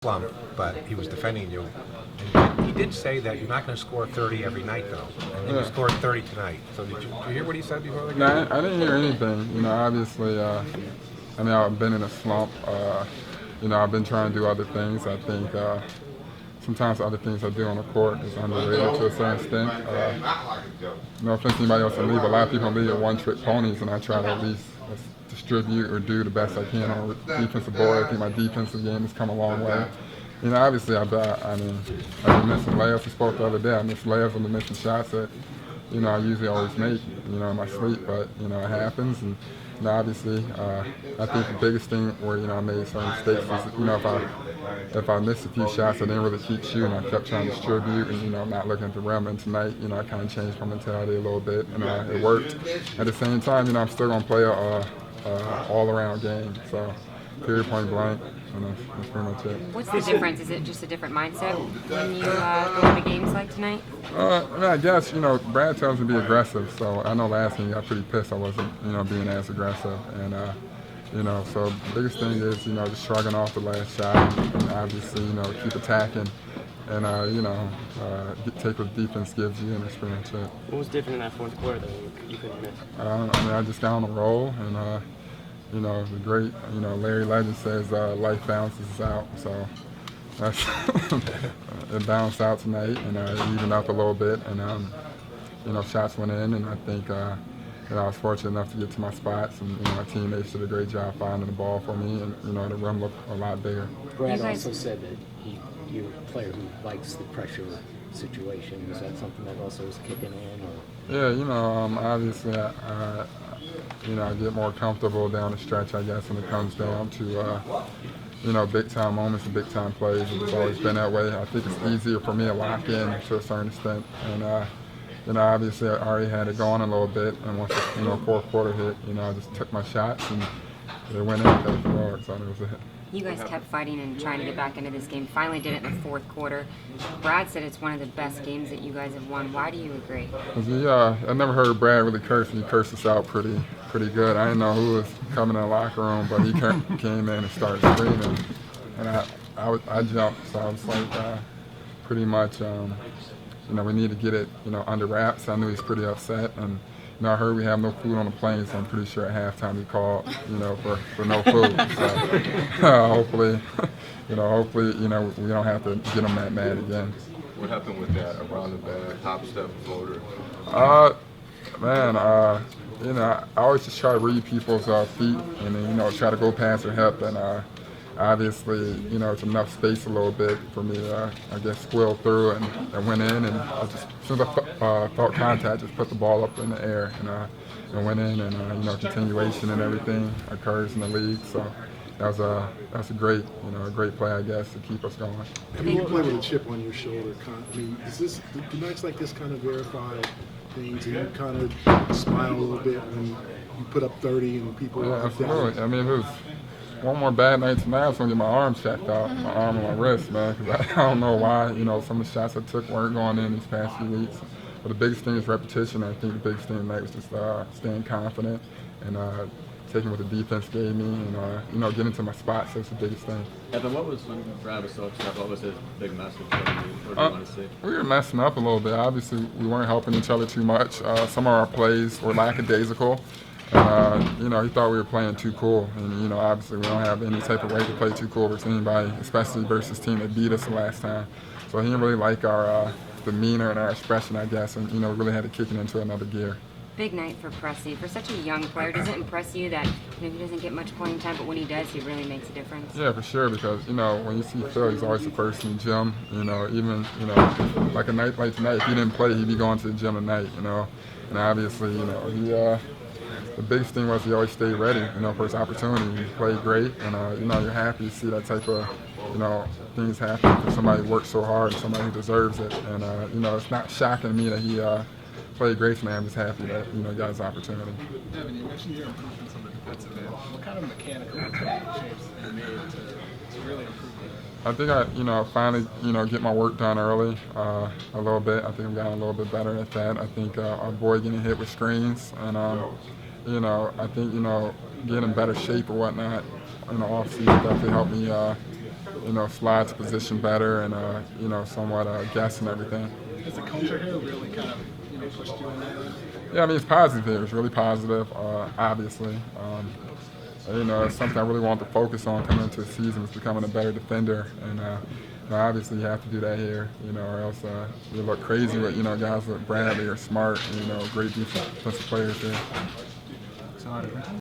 slump, but he was defending you. And he did say that you're not going to score 30 every night, though. And then you scored 30 tonight. So did you hear what he said before the game? No, I didn't hear anything. Obviously, I've been in a slump. I've been trying to do other things. I think sometimes other things I do on the court is underrated to a certain extent. No offense to anybody else in the league, but a lot of people in the league are one-trick ponies, and I try to at least distribute or do the best I can on the defensive board. I think my defensive game has come a long way. Obviously, I've been missing layups. We spoke the other day. I missed layups and missing shots that, I usually always make, in my sleep, but, it happens. And, obviously, I think the biggest thing where, I made certain mistakes was, if I missed a few shots, I didn't really keep shooting. I kept trying to distribute and, not looking at the rim. And tonight, I kind of changed my mentality a little bit, and it worked. At the same time, I'm still going to play a all-around game. So, period, point blank. That's pretty much it. What's the difference? Is it just a different mindset when you go into games like tonight? I guess, Brad tells me to be aggressive, so I know last game I got pretty pissed I wasn't, being as aggressive. And, so the biggest thing is, just shrugging off the last shot and obviously, keep attacking and, take what the defense gives you and that's pretty much it. What was different in that fourth quarter that you couldn't miss? I just got on a roll and, the great, Larry Legend says life balances out. So that's it balanced out tonight and evened up a little bit. And, shots went in. And I think, I was fortunate enough to get to my spots. And, my teammates did a great job finding the ball for me. And, the rim looked a lot bigger. Brad also said that you're a player who likes the pressure situation. Is that something that also is kicking in? Or? Yeah, obviously, I get more comfortable down the stretch, I guess, when it comes down to, big-time moments and big-time plays. It's always been that way. I think it's easier for me to lock in to a certain extent. And, obviously, I already had it going a little bit. And once the, fourth quarter hit, I just took my shots and they went in and forward, so it was a hit. You guys kept fighting and trying to get back into this game. Finally did it in the fourth quarter. Brad said it's one of the best games that you guys have won. Why do you agree? I never heard Brad really curse, and he cursed us out pretty good. I didn't know who was coming in the locker room, but he came in and started screaming, and I jumped. So I was like, pretty much, we need to get it, under wraps. I knew he was pretty upset, and I heard we have no food on the plane, so I'm pretty sure at halftime he called, for no food. So hopefully, we don't have to get him that mad again. What happened with that around the bag, top step floater? I always just try to read people's feet and then, try to go past their hip. And obviously, it's enough space a little bit for me to, squeal through and went in. And as soon as I felt contact, just put the ball up in the air and went in. And, continuation and everything occurs in the league. So that was a great, a great play, I guess, to keep us going. You play with a chip on your shoulder. Do nights like this kind of verify things, and you kind of smile a little bit when you put up 30 and people Yeah, absolutely. If it was one more bad night tonight, I was going to get my arm checked out, my arm and my wrist, man, because I don't know why, some of the shots I took weren't going in these past few weeks. But the biggest thing is repetition. I think the biggest thing tonight was just staying confident and taking what the defense gave me and, getting to my spots. That's the biggest thing. Evan, what was, when Brad was so upset, what was his big message? What do you want to see? We were messing up a little bit. Obviously, we weren't helping each other too much. Some of our plays were lackadaisical. He thought we were playing too cool. And, obviously, we don't have any type of way to play too cool versus anybody, especially versus a team that beat us the last time. So he didn't really like our demeanor and our expression, I guess, and, we really had to kick it into another gear. Big night for Pressey. For such a young player, does it impress you that he doesn't get much playing time, but when he does, he really makes a difference? Yeah, for sure, because, when you see Phil, he's always the first in the gym. Even, like a night like tonight, if he didn't play, he'd be going to the gym tonight, And obviously, the biggest thing was he always stayed ready, for his opportunity. He played great, and, you're happy to see that type of, things happen for somebody who works so hard and somebody who deserves it. And, it's not shocking to me that he played great tonight. I'm just happy that, he got his opportunity. Devin, you mentioned your improvements on the defensive end. What kind of mechanical changes have you made to really improve that? I think I, finally, get my work done early a little bit. I think I've gotten a little bit better at that. I think our boy getting hit with screens and, I think, getting in better shape or whatnot in the off season definitely helped me you know, slide to position better and, you know, somewhat guess and everything. Has the culture here really kind of, you know, pushed you in that way? Yeah, I mean, it's positive here. It's really positive, obviously. You know, it's something I really wanted to focus on coming into the season, was becoming a better defender. And you know, obviously you have to do that here, you know, or else you look crazy with, you know, guys like Bradley or Smart, you know, great defensive players here.